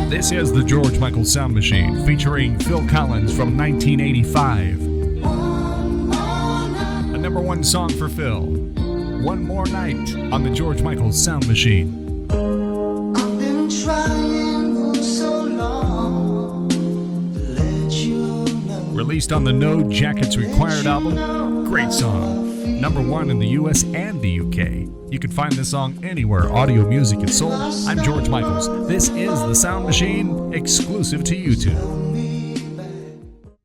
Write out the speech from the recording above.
This is the George Mikels Sound Machine, featuring Phil Collins from 1985. A number one song for Phil. One More Night on the George Mikels Sound Machine. I've been trying for so long to let you know. Released on the No Jackets Required album. Great song. Number one in the US and the UK. You can find this song anywhere audio music is sold. I'm George Mikels. This is the Sound Machine, exclusive to YouTube.